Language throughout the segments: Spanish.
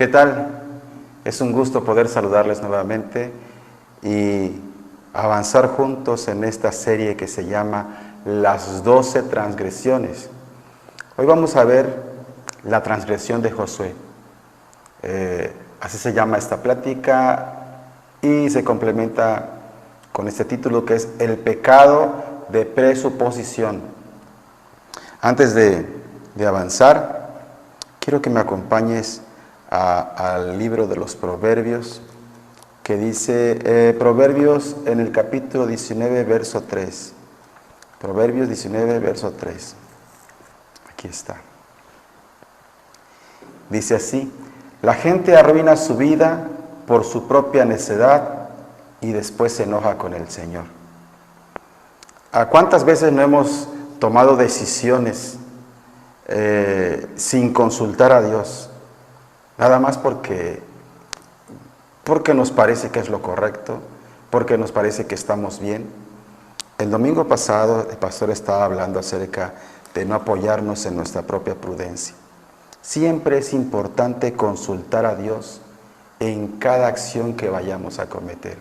¿Qué tal? Es un gusto poder saludarles nuevamente y avanzar juntos en esta serie que se llama Las 12 transgresiones. Hoy vamos a ver la transgresión de Josué. Así se llama esta plática y se complementa con este título que es El pecado de presuposición. Antes de avanzar, quiero que me acompañes al libro de los Proverbios, que dice, Proverbios en el capítulo 19, verso 3. Proverbios 19, verso 3. Aquí está. Dice así: la gente arruina su vida por su propia necedad y después se enoja con el Señor. ¿A cuántas veces no hemos tomado decisiones sin consultar a Dios? Nada más porque nos parece que es lo correcto, porque nos parece que estamos bien. El domingo pasado el pastor estaba hablando acerca de no apoyarnos en nuestra propia prudencia. Siempre es importante consultar a Dios en cada acción que vayamos a cometer.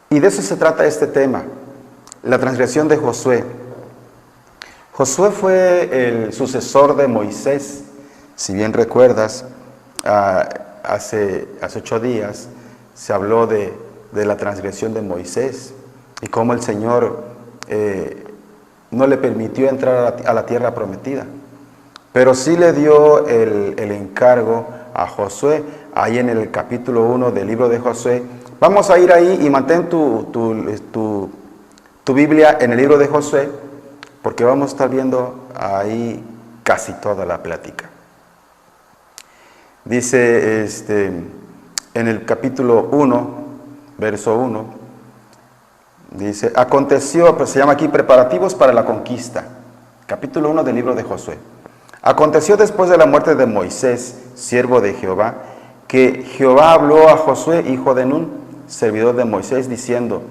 Y de eso se trata este tema, la transgresión de Josué. Josué fue el sucesor de Moisés. Si bien recuerdas, hace 8 días se habló de la transgresión de Moisés y cómo el Señor no le permitió entrar a la tierra prometida, pero sí le dio el encargo a Josué. Ahí en el capítulo 1 del libro de Josué, vamos a ir ahí y mantén tu Biblia en el libro de Josué, porque vamos a estar viendo ahí casi toda la plática. Dice en el capítulo 1, verso 1, dice, aconteció, pues se llama aquí preparativos para la conquista, capítulo 1 del libro de Josué. Aconteció después de la muerte de Moisés, siervo de Jehová, que Jehová habló a Josué, hijo de Nun, servidor de Moisés, diciendo,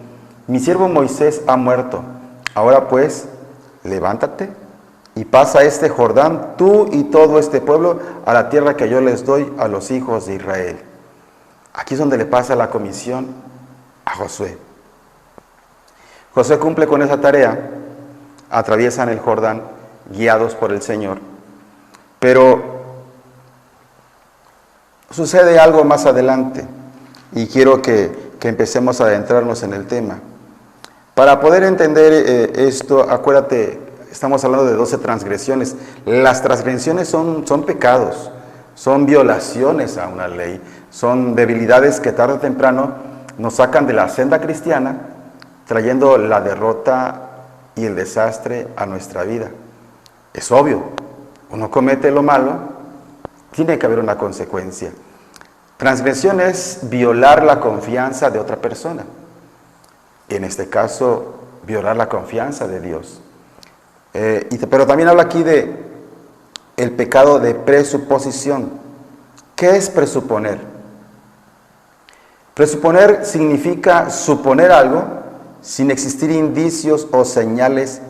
mi siervo Moisés ha muerto, ahora pues, levántate y pasa este Jordán, tú y todo este pueblo, a la tierra que yo les doy a los hijos de Israel. Aquí es donde le pasa la comisión a Josué. Josué cumple con esa tarea, atraviesan el Jordán, guiados por el Señor, pero sucede algo más adelante, y quiero que empecemos a adentrarnos en el tema. Para poder entender esto, acuérdate, estamos hablando de 12 transgresiones. Las transgresiones son pecados, son violaciones a una ley, son debilidades que tarde o temprano nos sacan de la senda cristiana, trayendo la derrota y el desastre a nuestra vida. Es obvio, uno comete lo malo, tiene que haber una consecuencia. Transgresión es violar la confianza de otra persona. En este caso, violar la confianza de Dios. Pero también habla aquí de el pecado de presuposición. ¿Qué es presuponer? Presuponer significa suponer algo sin existir indicios o señales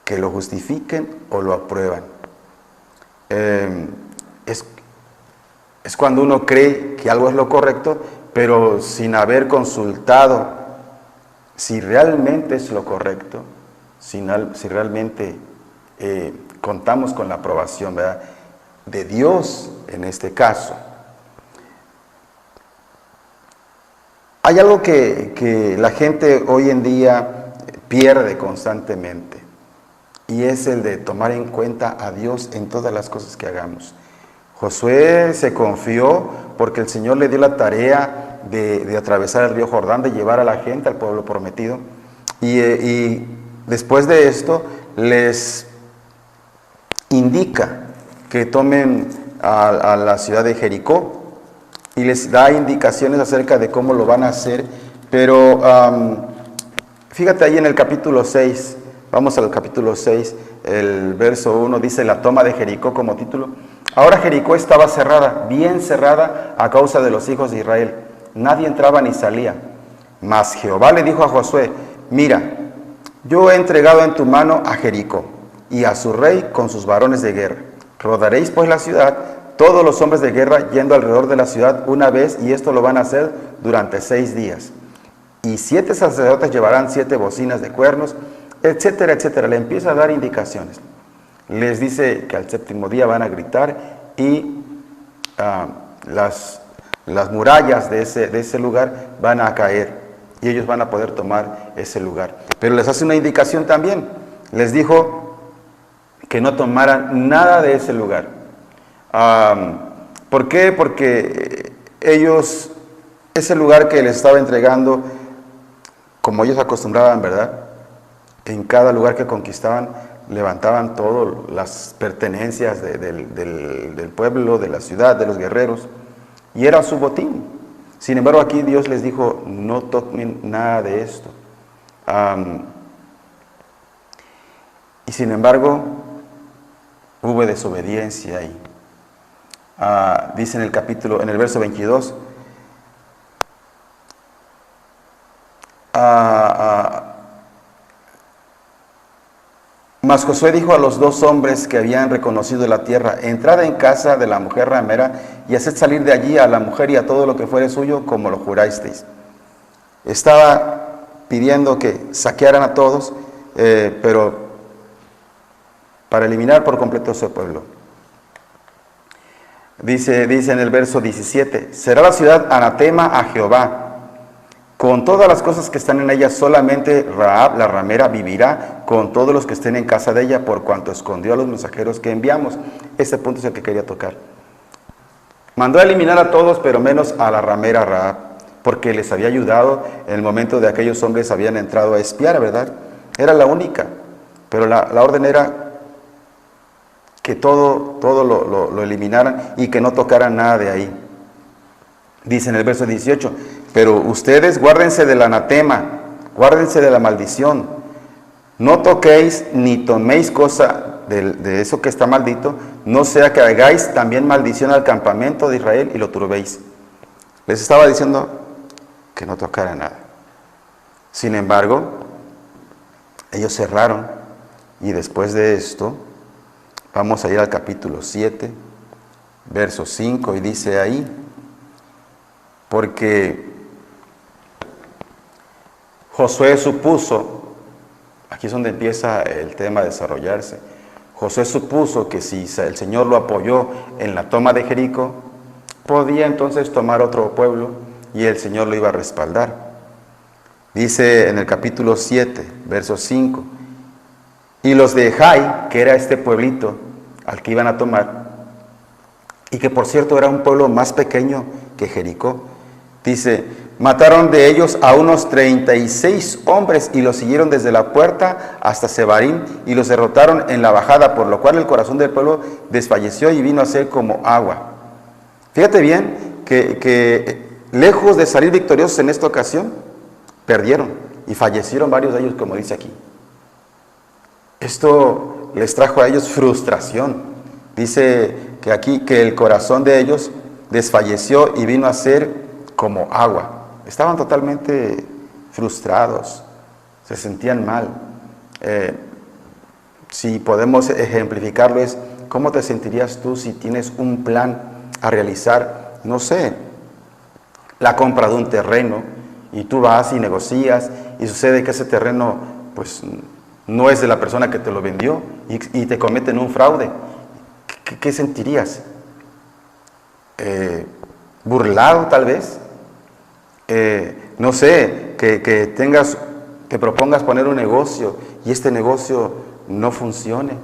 que lo justifiquen o lo aprueban. Es cuando uno cree que algo es lo correcto, pero sin haber consultado si realmente es lo correcto, si realmente contamos con la aprobación, ¿verdad?, de Dios en este caso. Hay algo que la gente hoy en día pierde constantemente, y es el de tomar en cuenta a Dios en todas las cosas que hagamos. Josué se confió porque el Señor le dio la tarea de atravesar el río Jordán, de llevar a la gente al pueblo prometido, y después de esto les indica que tomen a la ciudad de Jericó y les da indicaciones acerca de cómo lo van a hacer, pero fíjate ahí en el capítulo 6, vamos al capítulo 6, el verso 1 dice la toma de Jericó como título. Ahora Jericó estaba cerrada, bien cerrada a causa de los hijos de Israel. Nadie entraba ni salía. Mas Jehová le dijo a Josué, mira, yo he entregado en tu mano a Jericó y a su rey con sus varones de guerra. Rodaréis pues la ciudad todos los hombres de guerra yendo alrededor de la ciudad una vez, y esto lo van a hacer durante 6 días. Y 7 sacerdotes llevarán 7 bocinas de cuernos, etcétera, etcétera. Le empieza a dar indicaciones. Les dice que al 7º día van a gritar y las murallas de ese lugar van a caer y ellos van a poder tomar ese lugar. Pero les hace una indicación también. Les dijo que no tomaran nada de ese lugar. ¿Por qué? Porque ellos, ese lugar que les estaba entregando, como ellos acostumbraban, ¿verdad? En cada lugar que conquistaban, levantaban todas las pertenencias del pueblo, de la ciudad, de los guerreros, y era su botín. Sin embargo, aquí Dios les dijo, no toquen nada de esto. Y sin embargo, hubo desobediencia ahí. Dice en el verso 22, mas Josué dijo a los 2 hombres que habían reconocido la tierra, entrad en casa de la mujer ramera y haced salir de allí a la mujer y a todo lo que fuere suyo, como lo jurasteis. Estaba pidiendo que saquearan a todos, pero para eliminar por completo a su pueblo. Dice en el verso 17, será la ciudad anatema a Jehová, con todas las cosas que están en ella, solamente Rahab la ramera vivirá con todos los que estén en casa de ella, por cuanto escondió a los mensajeros que enviamos. Este punto es el que quería tocar. Mandó a eliminar a todos, pero menos a la ramera Rahab, porque les había ayudado en el momento de aquellos hombres habían entrado a espiar, ¿verdad? Era la única, pero la orden era que todo lo eliminaran y que no tocaran nada de ahí. Dice en el verso 18, pero ustedes guárdense del anatema, guárdense de la maldición, no toquéis ni toméis cosa de eso que está maldito, no sea que hagáis también maldición al campamento de Israel y lo turbéis. Les estaba diciendo que no tocara nada. Sin embargo, ellos cerraron, y después de esto, vamos a ir al capítulo 7, verso 5, y dice ahí, porque Josué supuso, aquí es donde empieza el tema a desarrollarse, Josué supuso que si el Señor lo apoyó en la toma de Jericó, podía entonces tomar otro pueblo y el Señor lo iba a respaldar. Dice en el capítulo 7, verso 5, y los de Jai, que era este pueblito al que iban a tomar, y que por cierto era un pueblo más pequeño que Jericó, dice, mataron de ellos a unos 36 hombres y los siguieron desde la puerta hasta Sebarim y los derrotaron en la bajada, por lo cual el corazón del pueblo desfalleció y vino a ser como agua. Fíjate bien que lejos de salir victoriosos en esta ocasión, perdieron y fallecieron varios de ellos, como dice aquí. Esto les trajo a ellos frustración. Dice que aquí que el corazón de ellos desfalleció y vino a ser como agua. Estaban totalmente frustrados, se sentían mal. Si podemos ejemplificarlo es, ¿cómo te sentirías tú si tienes un plan a realizar? No sé, la compra de un terreno, y tú vas y negocias, y sucede que ese terreno, pues, no es de la persona que te lo vendió, y te cometen un fraude. ¿Qué sentirías? ¿Burlado tal vez? No sé, que propongas poner un negocio y este negocio no funcione.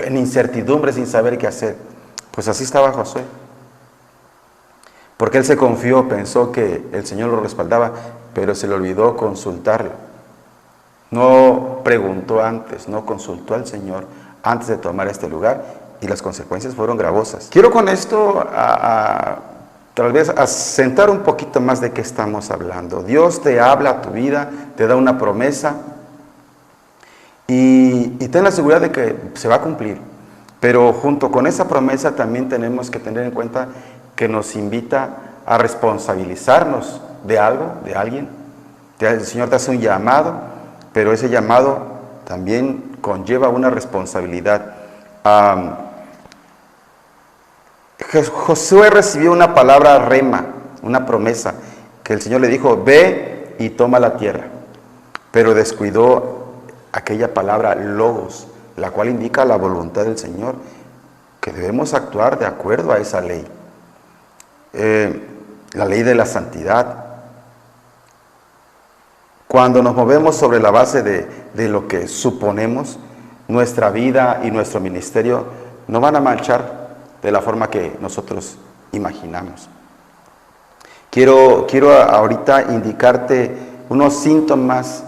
En incertidumbre, sin saber qué hacer. Pues así estaba Josué. Porque él se confió, pensó que el Señor lo respaldaba, pero se le olvidó consultarlo. No preguntó antes, no consultó al Señor antes de tomar este lugar, y las consecuencias fueron gravosas. Quiero con esto tal vez asentar un poquito más de qué estamos hablando. Dios te habla a tu vida, te da una promesa, y ten la seguridad de que se va a cumplir. Pero junto con esa promesa también tenemos que tener en cuenta que nos invita a responsabilizarnos de algo, de alguien. El Señor te hace un llamado, pero ese llamado también conlleva una responsabilidad. Am, Josué recibió una palabra rema, una promesa, que el Señor le dijo, ve y toma la tierra. Pero descuidó aquella palabra logos, la cual indica la voluntad del Señor, que debemos actuar de acuerdo a esa ley. La ley de la santidad. Cuando nos movemos sobre la base de lo que suponemos, nuestra vida y nuestro ministerio no van a marchar de la forma que nosotros imaginamos. Quiero ahorita indicarte unos síntomas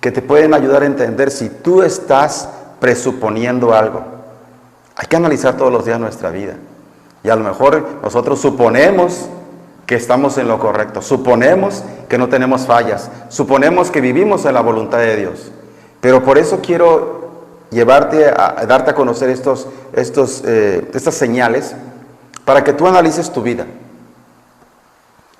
que te pueden ayudar a entender si tú estás presuponiendo algo. Hay que analizar todos los días nuestra vida. Y a lo mejor nosotros suponemos que estamos en lo correcto, suponemos que no tenemos fallas, suponemos que vivimos en la voluntad de Dios. Pero por eso quiero darte a conocer estas señales para que tú analices tu vida.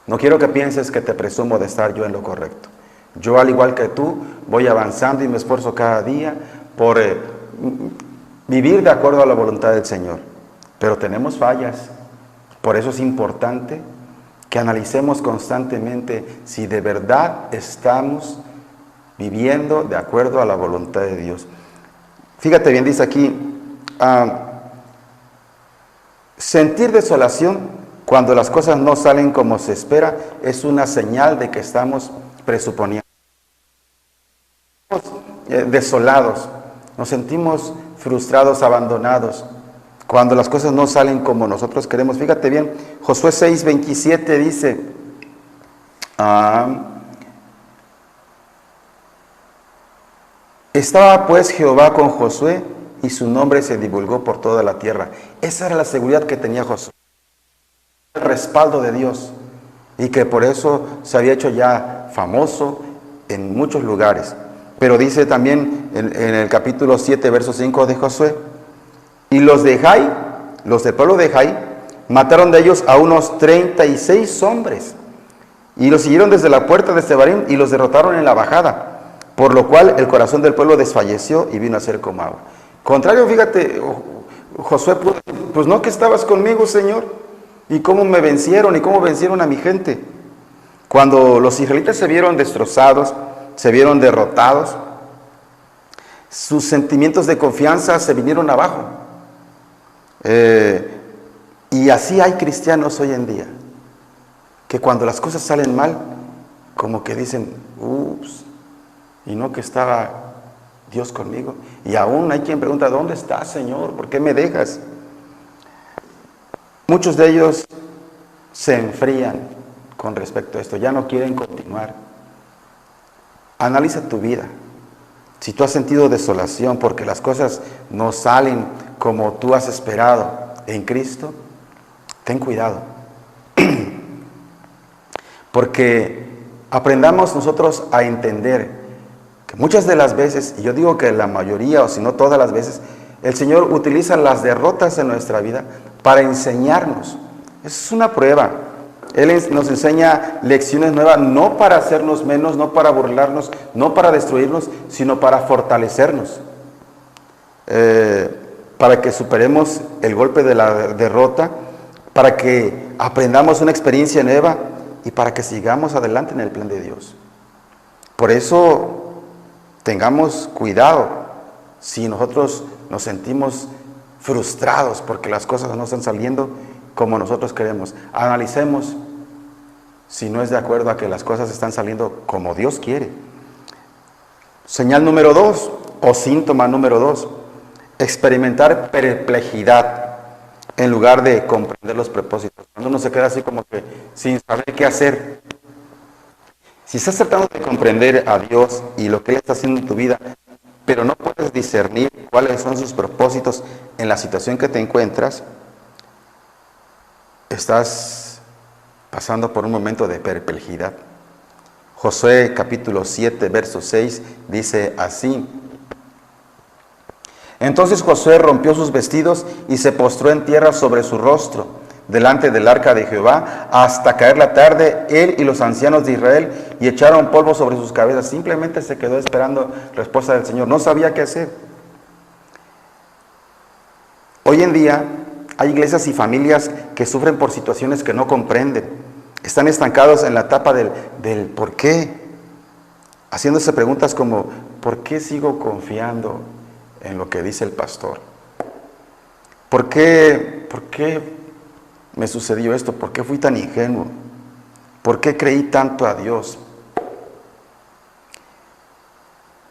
No quiero que pienses que te presumo de estar yo en lo correcto. Yo, al igual que tú, voy avanzando y me esfuerzo cada día por vivir de acuerdo a la voluntad del Señor. Pero tenemos fallas. Por eso es importante que analicemos constantemente si de verdad estamos viviendo de acuerdo a la voluntad de Dios. Fíjate bien, dice aquí, sentir desolación cuando las cosas no salen como se espera es una señal de que estamos presuponiendo. Desolados, nos sentimos frustrados, abandonados, cuando las cosas no salen como nosotros queremos. Fíjate bien, Josué 6:27 dice, estaba pues Jehová con Josué y su nombre se divulgó por toda la tierra. Esa era la seguridad que tenía Josué, el respaldo de Dios, y que por eso se había hecho ya famoso en muchos lugares. Pero dice también en el capítulo 7, verso 5 de Josué, y los de Jai, los del pueblo de Jai, mataron de ellos a unos 36 hombres, y los siguieron desde la puerta de Sebarim y los derrotaron en la bajada, por lo cual el corazón del pueblo desfalleció y vino a ser como agua. Contrario, fíjate, Josué pudo decir, pues no que estabas conmigo, Señor, y cómo me vencieron y cómo vencieron a mi gente. Cuando los israelitas se vieron destrozados, se vieron derrotados, sus sentimientos de confianza se vinieron abajo. Y así hay cristianos hoy en día, que cuando las cosas salen mal, como que dicen, ups, y no que estaba Dios conmigo. Y aún hay quien pregunta, ¿dónde estás, Señor? ¿Por qué me dejas? Muchos de ellos se enfrían con respecto a esto, ya no quieren continuar. Analiza tu vida. Si tú has sentido desolación porque las cosas no salen como tú has esperado en Cristo, ten cuidado. Porque aprendamos nosotros a entender que muchas de las veces, y yo digo que la mayoría o si no todas las veces, el Señor utiliza las derrotas en nuestra vida para enseñarnos. Es una prueba. Él nos enseña lecciones nuevas, no para hacernos menos, no para burlarnos, no para destruirnos, sino para fortalecernos. Para que superemos el golpe de la derrota, para que aprendamos una experiencia nueva y para que sigamos adelante en el plan de Dios. Por eso, tengamos cuidado si nosotros nos sentimos frustrados porque las cosas no están saliendo como nosotros queremos. Analicemos si no es de acuerdo a que las cosas están saliendo como Dios quiere. Señal número 2 o síntoma número 2, experimentar perplejidad en lugar de comprender los propósitos. Cuando uno se queda así como que sin saber qué hacer. Si estás tratando de comprender a Dios y lo que Él está haciendo en tu vida, pero no puedes discernir cuáles son sus propósitos en la situación que te encuentras, estás pasando por un momento de perplejidad. Josué capítulo 7, verso 6 dice así: entonces Josué rompió sus vestidos y se postró en tierra sobre su rostro delante del arca de Jehová hasta caer la tarde, él y los ancianos de Israel, y echaron polvo sobre sus cabezas. Simplemente se quedó esperando respuesta del Señor, no sabía qué hacer. Hoy en día hay iglesias y familias que sufren por situaciones que no comprenden. Están estancados en la etapa del ¿por qué? Haciéndose preguntas como ¿por qué sigo confiando en lo que dice el pastor? ¿Por qué me sucedió esto? ¿Por qué fui tan ingenuo? ¿Por qué creí tanto a Dios?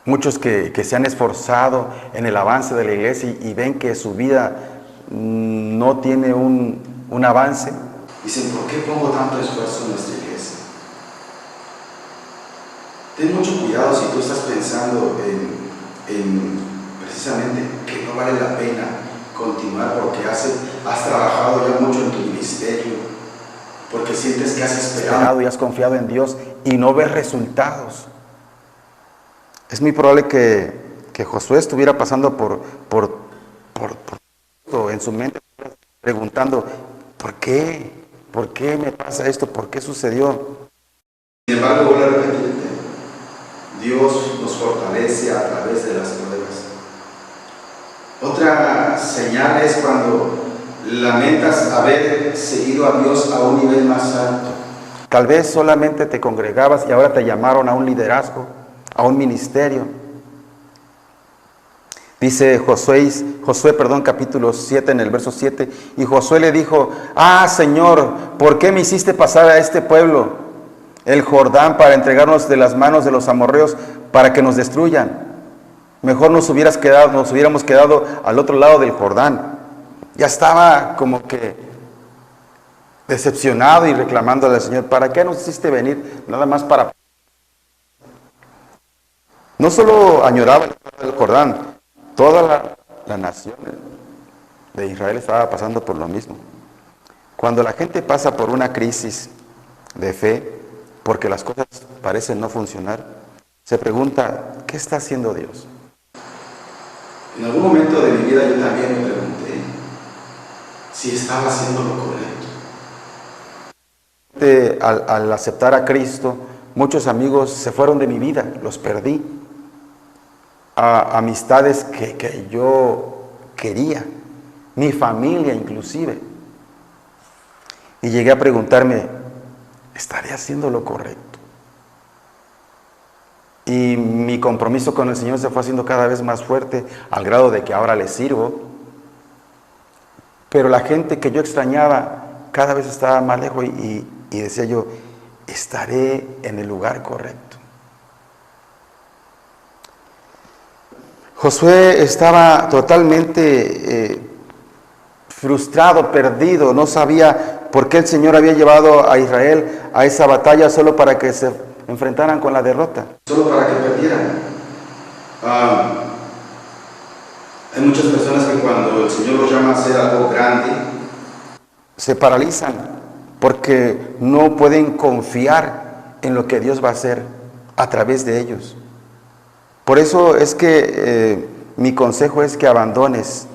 Muchos que se han esforzado en el avance de la iglesia y ven que su vida no tiene un avance. Dicen, ¿por qué pongo tanto esfuerzo en nuestra iglesia? Ten mucho cuidado si tú estás pensando en precisamente que no vale la pena continuar porque has trabajado ya mucho en tu ministerio, porque sientes que has esperado y has confiado en Dios y no ves resultados. Es muy probable que Josué estuviera pasando por en su mente, preguntando, ¿por qué? ¿Por qué me pasa esto? ¿Por qué sucedió? Sin embargo, vuelvo a repetirte, Dios nos fortalece a través de las pruebas. Otra señal es cuando lamentas haber seguido a Dios a un nivel más alto. Tal vez solamente te congregabas y ahora te llamaron a un liderazgo, a un ministerio. Dice Josué, capítulo 7, en el verso 7, y Josué le dijo, Señor, ¿por qué me hiciste pasar a este pueblo el Jordán para entregarnos de las manos de los amorreos para que nos destruyan? Mejor nos hubiéramos quedado al otro lado del Jordán. Ya estaba como que decepcionado y reclamándole al Señor, ¿para qué nos hiciste venir? Nada más para... No solo añoraba el Jordán, toda la nación de Israel estaba pasando por lo mismo. Cuando la gente pasa por una crisis de fe, porque las cosas parecen no funcionar, se pregunta, ¿qué está haciendo Dios? En algún momento de mi vida yo también me pregunté si estaba haciendo lo correcto. Al aceptar a Cristo, muchos amigos se fueron de mi vida, los perdí. Amistades que yo quería, mi familia inclusive. Y llegué a preguntarme, ¿estaré haciendo lo correcto? Y mi compromiso con el Señor se fue haciendo cada vez más fuerte, al grado de que ahora le sirvo. Pero la gente que yo extrañaba cada vez estaba más lejos y decía yo, estaré en el lugar correcto. Josué estaba totalmente frustrado, perdido, no sabía por qué el Señor había llevado a Israel a esa batalla solo para que se enfrentaran con la derrota. Solo para que perdieran. Hay muchas personas que cuando el Señor los llama a hacer algo grande, se paralizan porque no pueden confiar en lo que Dios va a hacer a través de ellos. Por eso es que mi consejo es que abandones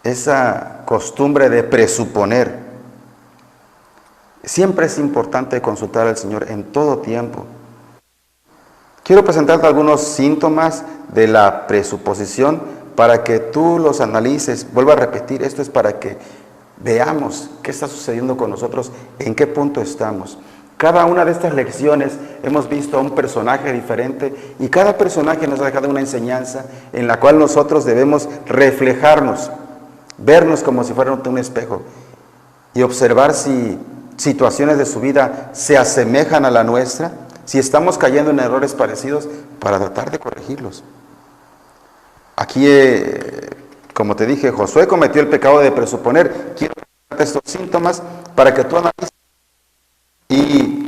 esa costumbre de presuponer. Siempre es importante consultar al Señor en todo tiempo. Quiero presentarte algunos síntomas de la presuposición para que tú los analices. Vuelvo a repetir, esto es para que veamos qué está sucediendo con nosotros, en qué punto estamos. Cada una de estas lecciones hemos visto a un personaje diferente y cada personaje nos ha dejado una enseñanza en la cual nosotros debemos reflejarnos, vernos como si fuera un espejo y observar si situaciones de su vida se asemejan a la nuestra, si estamos cayendo en errores parecidos para tratar de corregirlos. Aquí, como te dije, Josué cometió el pecado de presuponer. Quiero darte estos síntomas para que tú analices y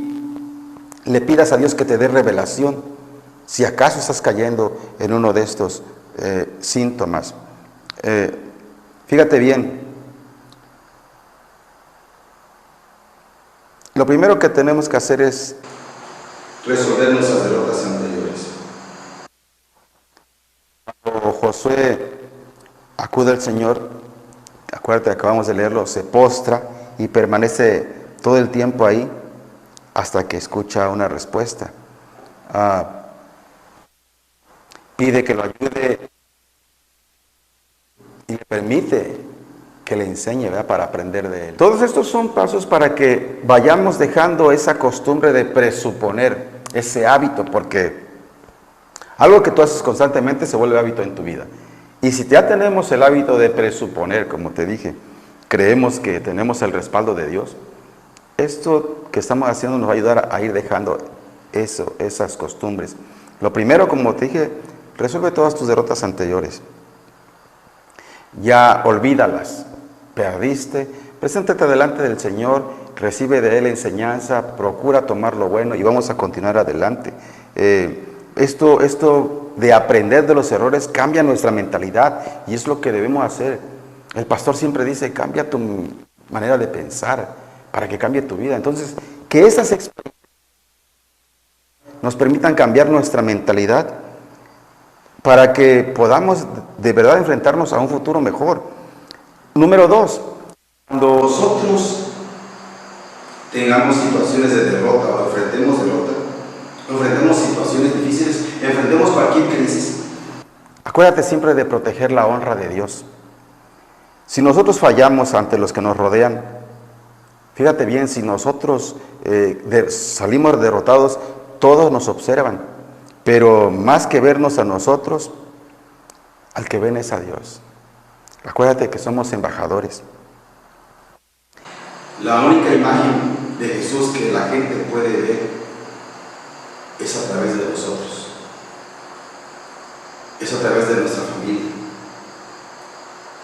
le pidas a Dios que te dé revelación si acaso estás cayendo en uno de estos síntomas. Fíjate bien, lo primero que tenemos que hacer es resolver nuestras derrotas anteriores. Cuando Josué acude al Señor, acuérdate, acabamos de leerlo, se postra y permanece todo el tiempo ahí hasta que escucha una respuesta. Pide que lo ayude y le permite que le enseñe, ¿verdad? Para aprender de él. Todos estos son pasos para que vayamos dejando esa costumbre de presuponer, ese hábito, porque algo que tú haces constantemente se vuelve hábito en tu vida. Y si ya tenemos el hábito de presuponer, como te dije, creemos que tenemos el respaldo de Dios, esto que estamos haciendo nos va a ayudar a ir dejando esas costumbres. Lo primero, como te dije, resuelve todas tus derrotas anteriores. Ya olvídalas. Perdiste, preséntate delante del Señor, recibe de Él enseñanza, procura tomar lo bueno y vamos a continuar adelante. Esto de aprender de los errores cambia nuestra mentalidad y es lo que debemos hacer. El pastor siempre dice, cambia tu manera de pensar para que cambie tu vida. Entonces, que esas experiencias nos permitan cambiar nuestra mentalidad para que podamos de verdad enfrentarnos a un futuro mejor. Número 2, cuando nosotros tengamos situaciones de derrota o enfrentemos situaciones difíciles, enfrentemos cualquier crisis, acuérdate siempre de proteger la honra de Dios. Si nosotros fallamos ante los que nos rodean, fíjate bien, si nosotros salimos derrotados, todos nos observan, pero más que vernos a nosotros, al que ven es a Dios. Acuérdate que somos embajadores. La única imagen de Jesús que la gente puede ver es a través de nosotros. Es a través de nuestra familia.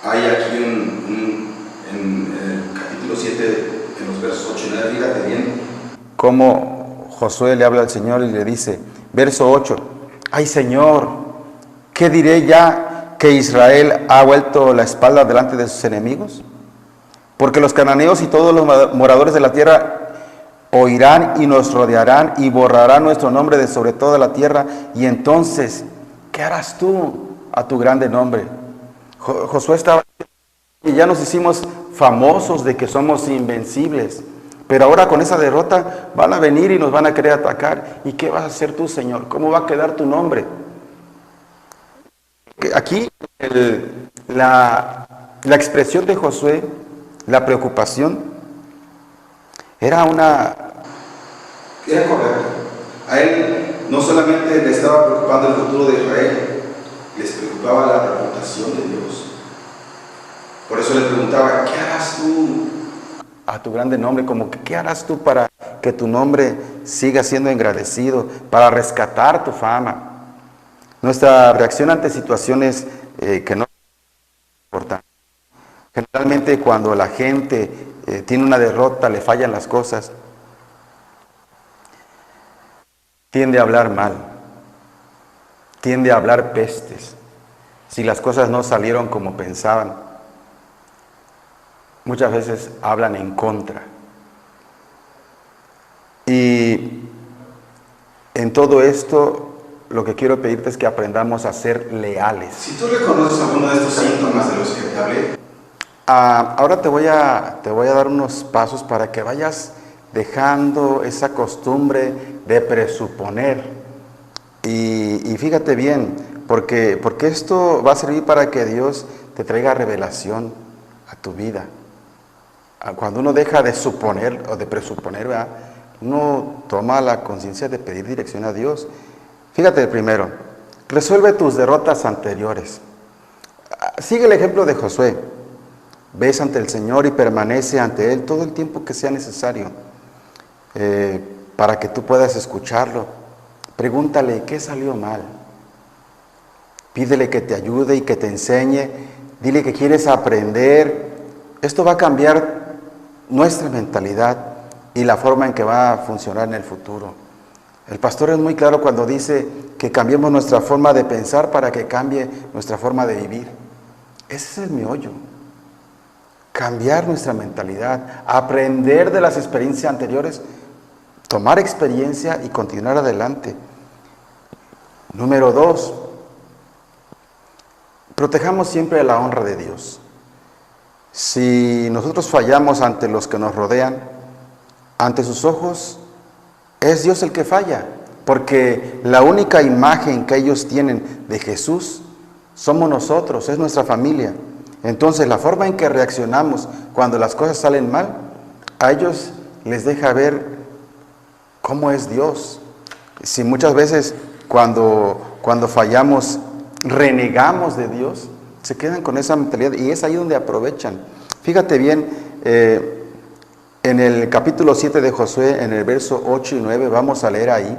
Hay aquí en el capítulo 7, en los versos 8 y 9, fíjate bien cómo Josué le habla al Señor y le dice, verso 8, ¡ay Señor! ¿Qué diré ya que Israel ha vuelto la espalda delante de sus enemigos? Porque los cananeos y todos los moradores de la tierra oirán y nos rodearán y borrarán nuestro nombre de sobre toda la tierra. Y entonces, ¿qué harás tú a tu grande nombre? Josué estaba y ya nos hicimos famosos de que somos invencibles. Pero ahora con esa derrota van a venir y nos van a querer atacar. ¿Y qué vas a hacer tú, Señor? ¿Cómo va a quedar tu nombre? Aquí la expresión de Josué, la preocupación, era correcta. A él no solamente le estaba preocupando el futuro de Israel, les preocupaba la reputación de Dios. Por eso le preguntaba, ¿qué harás tú a tu grande nombre? Como que, ¿qué harás tú para que tu nombre siga siendo engrandecido, para rescatar tu fama? Nuestra reacción ante situaciones que no importan. Generalmente cuando la gente tiene una derrota, le fallan las cosas, tiende a hablar mal, tiende a hablar pestes. Si las cosas no salieron como pensaban, muchas veces hablan en contra. Y en todo esto, lo que quiero pedirte es que aprendamos a ser leales. Si tú reconoces alguno de estos síntomas de los que te hablé, ahora te voy a dar unos pasos para que vayas dejando esa costumbre de presuponer. Y fíjate bien, porque esto va a servir para que Dios te traiga revelación a tu vida. Cuando uno deja de suponer o de presuponer, ¿verdad?, uno toma la conciencia de pedir dirección a Dios. Fíjate primero, resuelve tus derrotas anteriores. Sigue el ejemplo de Josué. Ves ante el Señor y permanece ante Él todo el tiempo que sea necesario para que tú puedas escucharlo. Pregúntale, ¿qué salió mal? Pídele que te ayude y que te enseñe. Dile que quieres aprender. Esto va a cambiar nuestra mentalidad y la forma en que va a funcionar en el futuro. El pastor es muy claro cuando dice que cambiemos nuestra forma de pensar para que cambie nuestra forma de vivir. Ese es el meollo. Cambiar nuestra mentalidad, aprender de las experiencias anteriores, tomar experiencia y continuar adelante. Número 2, protejamos siempre la honra de Dios. Si nosotros fallamos ante los que nos rodean, ante sus ojos, es Dios el que falla, porque la única imagen que ellos tienen de Jesús somos nosotros, es nuestra familia. Entonces, la forma en que reaccionamos cuando las cosas salen mal, a ellos les deja ver cómo es Dios. Si muchas veces cuando fallamos, renegamos de Dios, se quedan con esa mentalidad y es ahí donde aprovechan. Fíjate bien, en el capítulo 7 de Josué, en el verso 8 y 9, vamos a leer ahí,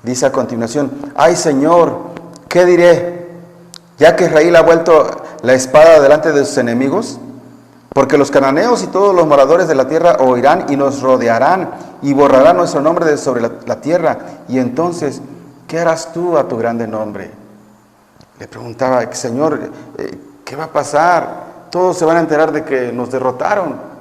dice a continuación: ay Señor, ¿qué diré? Ya que Israel ha vuelto la espada delante de sus enemigos, porque los cananeos y todos los moradores de la tierra oirán y nos rodearán y borrarán nuestro nombre de sobre la tierra. Y entonces, ¿qué harás tú a tu grande nombre? Le preguntaba: Señor, ¿qué va a pasar? Todos se van a enterar de que nos derrotaron.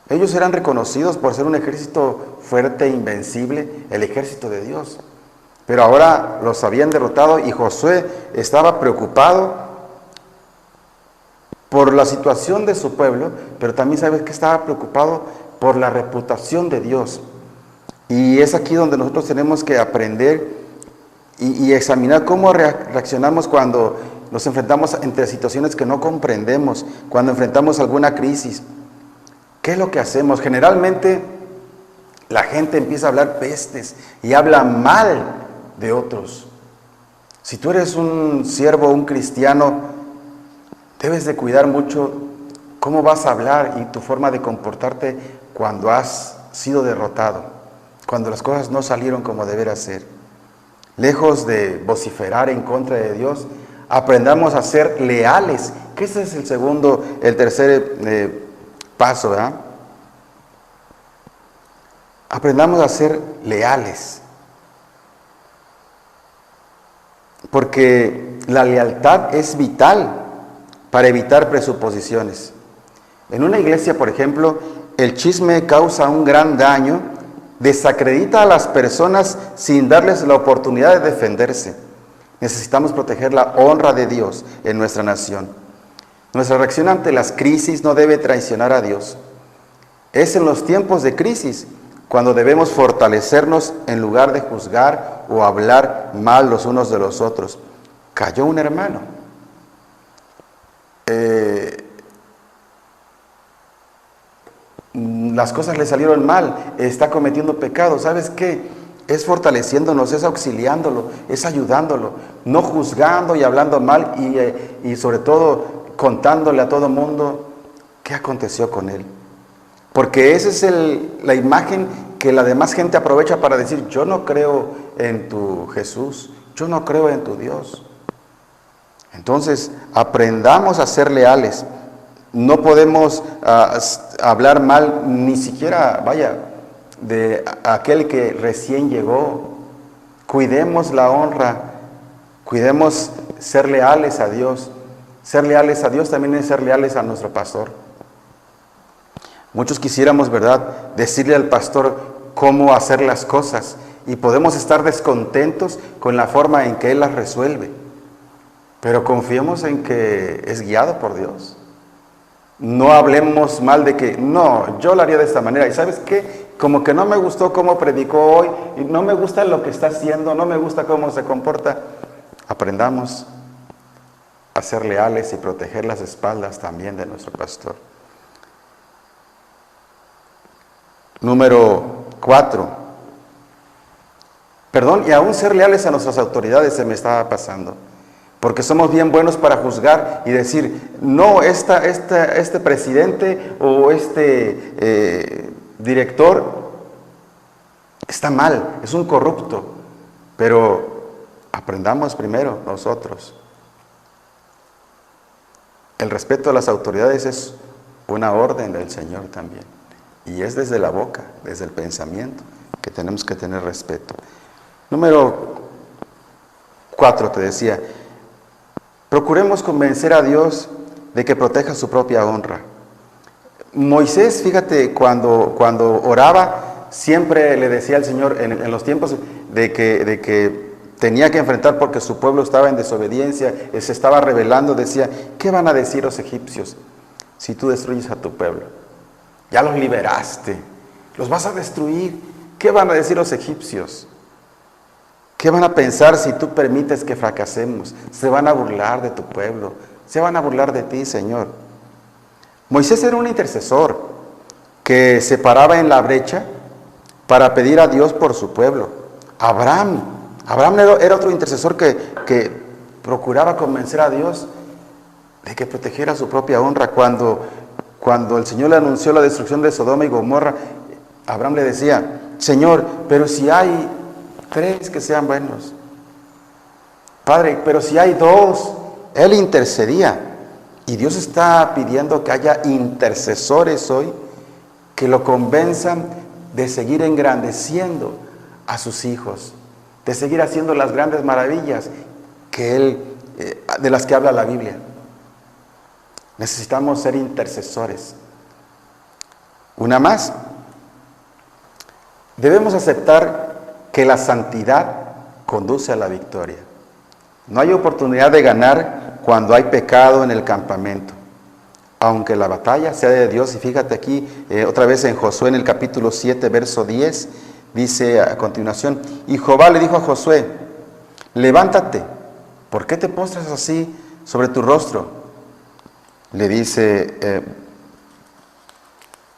Ellos eran reconocidos por ser un ejército fuerte e invencible, el ejército de Dios. Pero ahora los habían derrotado y Josué estaba preocupado por la situación de su pueblo, pero también sabes que estaba preocupado por la reputación de Dios. Y es aquí donde nosotros tenemos que aprender y examinar cómo reaccionamos cuando nos enfrentamos entre situaciones que no comprendemos, cuando enfrentamos alguna crisis. ¿Qué es lo que hacemos? Generalmente la gente empieza a hablar pestes y habla mal de otros. Si tú eres un siervo, un cristiano, debes de cuidar mucho cómo vas a hablar y tu forma de comportarte cuando has sido derrotado, cuando las cosas no salieron como deberá ser. Lejos de vociferar en contra de Dios, aprendamos a ser leales, que ese es el tercer paso, ¿verdad? Aprendamos a ser leales, porque la lealtad es vital para evitar presuposiciones. En una iglesia, por ejemplo, el chisme causa un gran daño, desacredita a las personas sin darles la oportunidad de defenderse. Necesitamos proteger la honra de Dios en nuestra nación. Nuestra reacción ante las crisis no debe traicionar a Dios. Es en los tiempos de crisis cuando debemos fortalecernos en lugar de juzgar o hablar mal los unos de los otros. Cayó un hermano. Las cosas le salieron mal, está cometiendo pecado. ¿Sabes qué? Es fortaleciéndonos, es auxiliándolo, es ayudándolo, no juzgando y hablando mal y sobre todo contándole a todo mundo qué aconteció con él. Porque esa es la imagen que la demás gente aprovecha para decir: yo no creo en tu Jesús, yo no creo en tu Dios. Entonces, aprendamos a ser leales. No podemos hablar mal, ni siquiera, de aquel que recién llegó. Cuidemos la honra, cuidemos ser leales a Dios. Ser leales a Dios también es ser leales a nuestro pastor. Muchos quisiéramos, ¿verdad?, decirle al pastor cómo hacer las cosas y podemos estar descontentos con la forma en que él las resuelve. Pero confiemos en que es guiado por Dios. No hablemos mal de que, no, yo lo haría de esta manera. ¿Y sabes qué? Como que no me gustó cómo predicó hoy, y no me gusta lo que está haciendo, no me gusta cómo se comporta. Aprendamos a ser leales y proteger las espaldas también de nuestro pastor. Número 4. Y aún ser leales a nuestras autoridades se me estaba pasando. Porque somos bien buenos para juzgar y decir: no, este presidente o director está mal, es un corrupto. Pero aprendamos primero nosotros. El respeto a las autoridades es una orden del Señor también. Y es desde la boca, desde el pensamiento, que tenemos que tener respeto. Número 4, te decía: procuremos convencer a Dios de que proteja su propia honra. Moisés, fíjate, cuando oraba, siempre le decía al Señor, en los tiempos de que tenía que enfrentar porque su pueblo estaba en desobediencia, se estaba rebelando, decía: ¿qué van a decir los egipcios si tú destruyes a tu pueblo? Ya los liberaste, los vas a destruir. ¿Qué van a decir los egipcios? ¿Qué van a pensar si tú permites que fracasemos? Se van a burlar de tu pueblo. Se van a burlar de ti, Señor. Moisés era un intercesor que se paraba en la brecha para pedir a Dios por su pueblo. Abraham era otro intercesor que procuraba convencer a Dios de que protegiera su propia honra. Cuando el Señor le anunció la destrucción de Sodoma y Gomorra, Abraham le decía, Señor, pero si hay 3 que sean buenos. Padre, pero si hay 2, él intercedía. Y Dios está pidiendo que haya intercesores hoy que lo convenzan de seguir engrandeciendo a sus hijos, de seguir haciendo las grandes maravillas de las que habla la Biblia. Necesitamos ser intercesores. Una más. Debemos aceptar que la santidad conduce a la victoria. No hay oportunidad de ganar cuando hay pecado en el campamento, aunque la batalla sea de Dios. Y fíjate aquí, otra vez en Josué, en el capítulo 7, verso 10, dice a continuación, y Jehová le dijo a Josué, levántate, ¿por qué te postras así sobre tu rostro? Le dice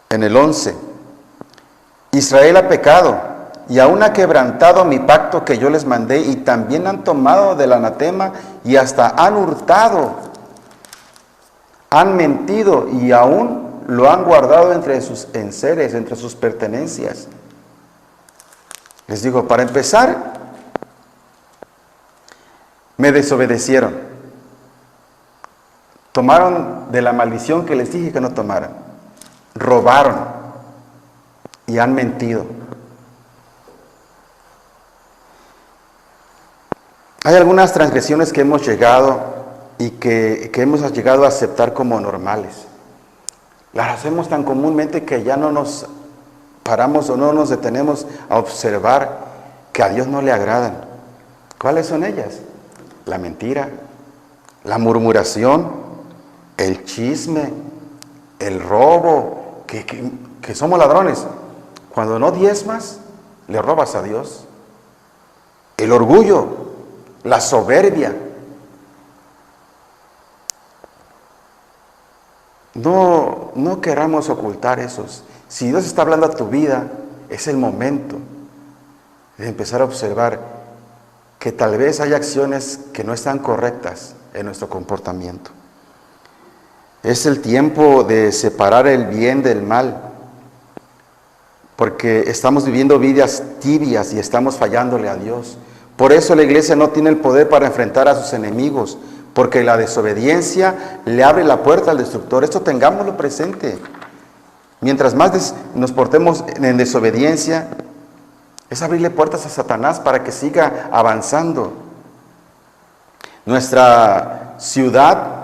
en el 11, Israel ha pecado y aún ha quebrantado mi pacto que yo les mandé, y también han tomado del anatema y hasta han hurtado, han mentido y aún lo han guardado entre sus enseres, entre sus pertenencias. Les digo, para empezar, me desobedecieron. Tomaron de la maldición que les dije que no tomaran. Robaron y han mentido. Hay algunas transgresiones que hemos llegado y que hemos llegado a aceptar como normales. Las hacemos tan comúnmente que ya no nos paramos o no nos detenemos a observar que a Dios no le agradan. ¿Cuáles son ellas? La mentira, la murmuración, el chisme, el robo, que somos ladrones. Cuando no diezmas, le robas a Dios. El orgullo, la soberbia. No queramos ocultar esos. Si Dios está hablando a tu vida, es el momento de empezar a observar que tal vez hay acciones que no están correctas en nuestro comportamiento. Es el tiempo de separar el bien del mal, porque estamos viviendo vidas tibias y estamos fallándole a Dios. Por eso la iglesia no tiene el poder para enfrentar a sus enemigos, porque la desobediencia le abre la puerta al destructor. Esto tengámoslo presente. Mientras más nos portemos en desobediencia, es abrirle puertas a Satanás para que siga avanzando. Nuestra ciudad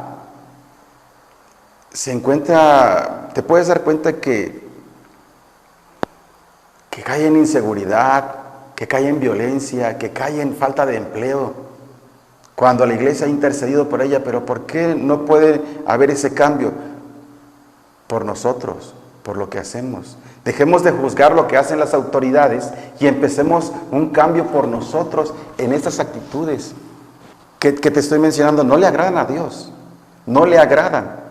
se encuentra, te puedes dar cuenta que cae en inseguridad, que cae en violencia, que cae en falta de empleo, cuando la iglesia ha intercedido por ella. Pero ¿por qué no puede haber ese cambio? Por nosotros, por lo que hacemos. Dejemos de juzgar lo que hacen las autoridades y empecemos un cambio por nosotros en estas actitudes que te estoy mencionando. No le agradan a Dios, no le agradan.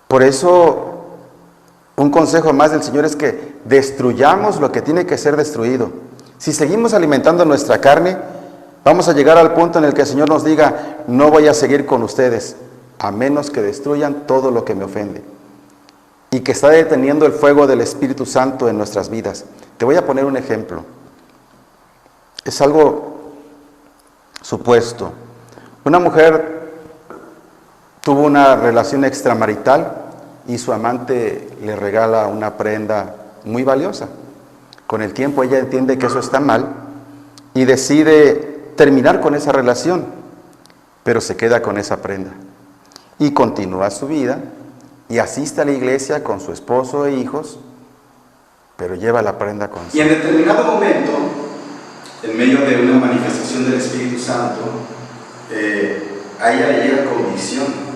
Por eso, un consejo más del Señor es que destruyamos lo que tiene que ser destruido. Si seguimos alimentando nuestra carne, vamos a llegar al punto en el que el Señor nos diga, no voy a seguir con ustedes, a menos que destruyan todo lo que me ofende. Y que está deteniendo el fuego del Espíritu Santo en nuestras vidas. Te voy a poner un ejemplo. Es algo supuesto. Una mujer tuvo una relación extramarital y su amante le regala una prenda muy valiosa. Con el tiempo ella entiende que eso está mal y decide terminar con esa relación, pero se queda con esa prenda y continúa su vida y asiste a la iglesia con su esposo e hijos, pero lleva la prenda consigo. Y en determinado momento, en medio de una manifestación del Espíritu Santo, a ella le llega convicción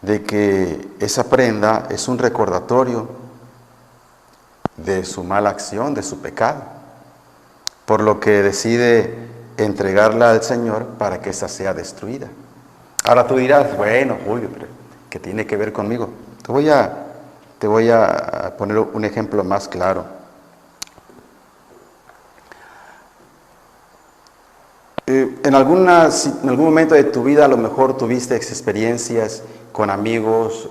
de que esa prenda es un recordatorio de su mala acción, de su pecado, por lo que decide entregarla al Señor para que esa sea destruida. Ahora tú dirás, bueno, Julio, pero ¿qué tiene que ver conmigo? Te voy a poner un ejemplo más claro. En algún momento de tu vida a lo mejor tuviste experiencias con amigos,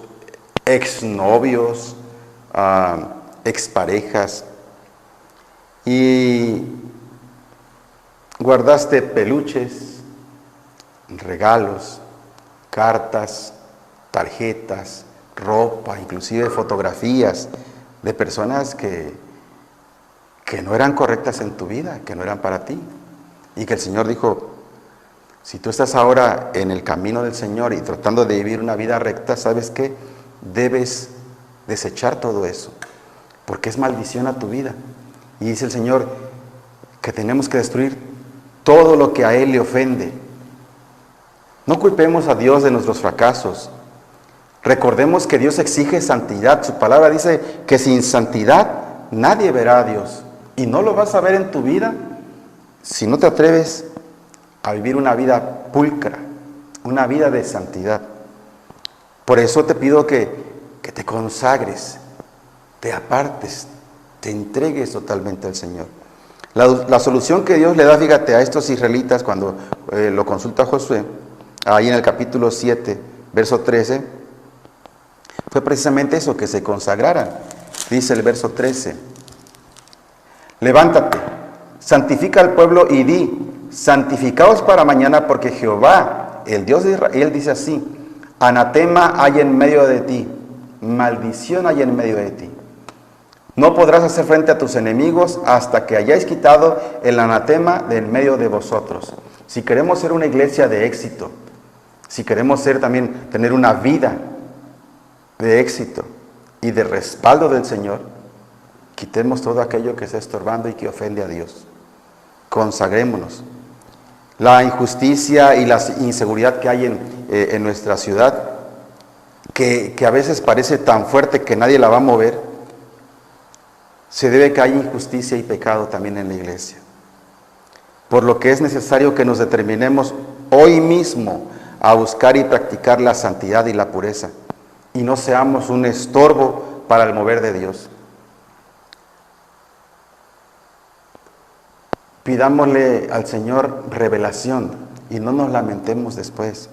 exnovios, exparejas, y guardaste peluches, regalos, cartas, tarjetas, ropa, inclusive fotografías de personas que no eran correctas en tu vida, que no eran para ti. Y que el Señor dijo, si tú estás ahora en el camino del Señor y tratando de vivir una vida recta, ¿sabes qué? Debes desechar todo eso, porque es maldición a tu vida. Y dice el Señor que tenemos que destruir todo lo que a Él le ofende. No culpemos a Dios de nuestros fracasos. Recordemos que Dios exige santidad. Su palabra dice que sin santidad nadie verá a Dios. Y no lo vas a ver en tu vida si no te atreves a vivir una vida pulcra, una vida de santidad. Por eso te pido que te consagres, te apartes, te entregues totalmente al Señor. La solución que Dios le da, fíjate, a estos israelitas cuando lo consulta Josué, ahí en el capítulo 7, verso 13, fue precisamente eso, que se consagraran. Dice el verso 13, levántate, santifica al pueblo y di, santificaos para mañana, porque Jehová, el Dios de Israel, dice así, anatema hay en medio de ti, maldición hay en medio de ti. No podrás hacer frente a tus enemigos hasta que hayáis quitado el anatema de en medio de vosotros. Si queremos ser una iglesia de éxito, si queremos tener una vida de éxito y de respaldo del Señor, quitemos todo aquello que está estorbando y que ofende a Dios. Consagrémonos. La injusticia y la inseguridad que hay en nuestra ciudad, que a veces parece tan fuerte que nadie la va a mover, se debe a que hay injusticia y pecado también en la iglesia. Por lo que es necesario que nos determinemos hoy mismo a buscar y practicar la santidad y la pureza, y no seamos un estorbo para el mover de Dios. Pidámosle al Señor revelación y no nos lamentemos después.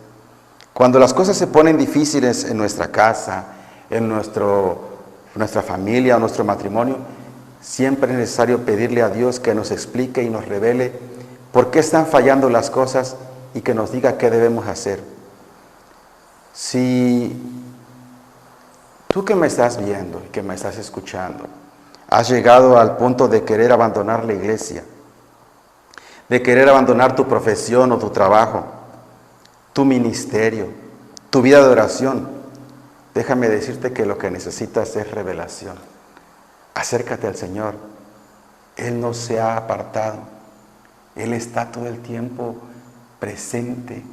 Cuando las cosas se ponen difíciles en nuestra casa, en nuestra familia, nuestro matrimonio, siempre es necesario pedirle a Dios que nos explique y nos revele por qué están fallando las cosas y que nos diga qué debemos hacer. Si tú que me estás viendo y que me estás escuchando, has llegado al punto de querer abandonar la iglesia, de querer abandonar tu profesión o tu trabajo, tu ministerio, tu vida de oración, déjame decirte que lo que necesitas es revelación. Acércate al Señor. Él no se ha apartado. Él está todo el tiempo presente,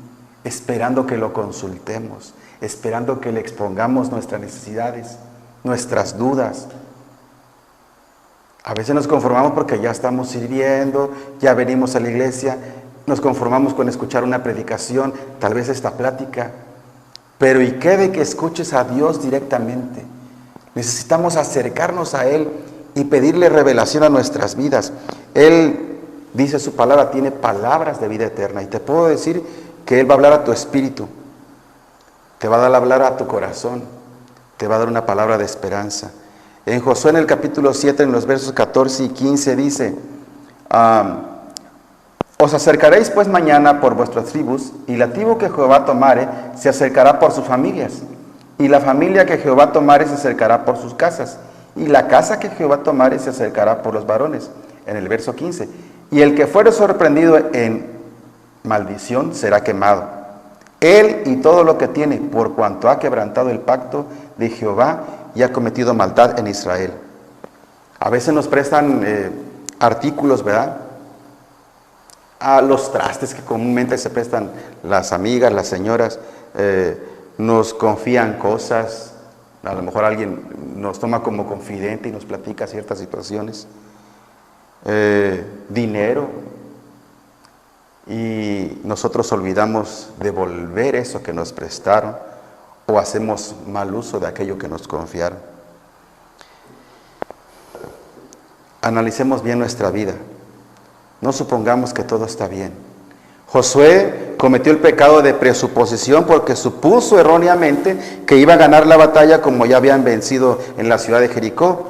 esperando que lo consultemos, esperando que le expongamos nuestras necesidades, nuestras dudas. A veces nos conformamos porque ya estamos sirviendo, ya venimos a la iglesia, nos conformamos con escuchar una predicación, tal vez esta plática, pero ¿y qué de que escuches a Dios directamente? Necesitamos acercarnos a Él y pedirle revelación a nuestras vidas. Él, dice su palabra, tiene palabras de vida eterna, y te puedo decir que Él va a hablar a tu espíritu, te va a dar a hablar a tu corazón, te va a dar una palabra de esperanza. En Josué, en el capítulo 7, en los versos 14 y 15, dice, os acercaréis pues mañana por vuestras tribus, y la tribu que Jehová tomare se acercará por sus familias, y la familia que Jehová tomare se acercará por sus casas, y la casa que Jehová tomare se acercará por los varones. En el verso 15, y el que fuere sorprendido en maldición será quemado, él y todo lo que tiene, por cuanto ha quebrantado el pacto de Jehová y ha cometido maldad en Israel. A veces nos prestan artículos, ¿verdad? A los trastes que comúnmente se prestan las amigas, las señoras, nos confían cosas, a lo mejor alguien nos toma como confidente y nos platica ciertas situaciones, dinero, y nosotros olvidamos devolver eso que nos prestaron o hacemos mal uso de aquello que nos confiaron. Analicemos bien nuestra vida. No supongamos que todo está bien. Josué cometió el pecado de presuposición porque supuso erróneamente que iba a ganar la batalla como ya habían vencido en la ciudad de Jericó,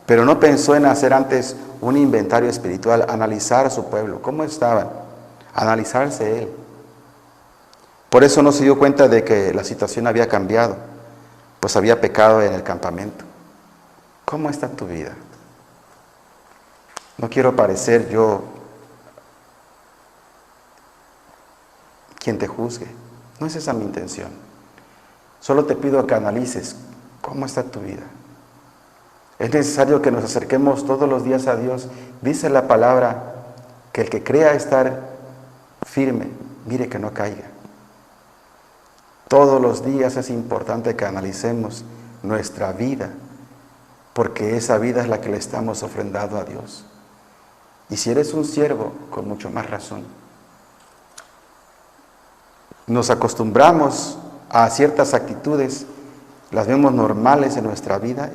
pero no pensó en hacer antes un inventario espiritual, analizar a su pueblo, cómo estaban, analizarse él. Por eso no se dio cuenta de que la situación había cambiado, pues había pecado en el campamento. ¿Cómo está tu vida? No quiero parecer yo quien te juzgue. No es esa mi intención. Solo te pido que analices cómo está tu vida. Es necesario que nos acerquemos todos los días a Dios. Dice la palabra que el que crea estar firme, mire que no caiga. Todos los días es importante que analicemos nuestra vida, porque esa vida es la que le estamos ofrendando a Dios. Y si eres un siervo, con mucho más razón. Nos acostumbramos a ciertas actitudes, las vemos normales en nuestra vida,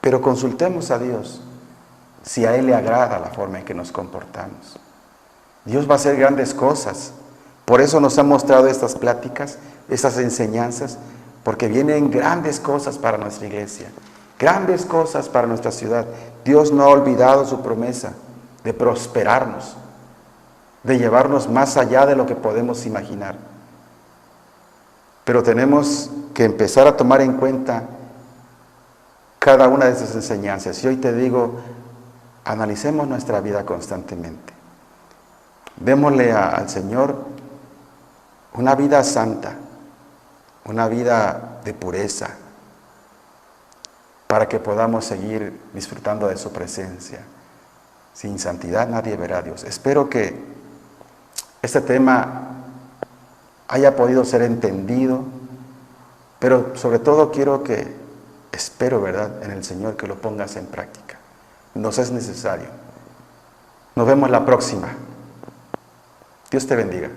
pero consultemos a Dios si a Él le agrada la forma en que nos comportamos. Dios va a hacer grandes cosas. Por eso nos ha mostrado estas pláticas, estas enseñanzas, porque vienen grandes cosas para nuestra iglesia, grandes cosas para nuestra ciudad. Dios no ha olvidado su promesa de prosperarnos, de llevarnos más allá de lo que podemos imaginar. Pero tenemos que empezar a tomar en cuenta cada una de esas enseñanzas. Y hoy te digo, analicemos nuestra vida constantemente. Démosle al Señor una vida santa, una vida de pureza, para que podamos seguir disfrutando de su presencia. Sin santidad nadie verá a Dios. Espero que este tema haya podido ser entendido, pero sobre todo espero, ¿verdad?, en el Señor que lo pongas en práctica. Nos es necesario. Nos vemos la próxima. Dios te bendiga.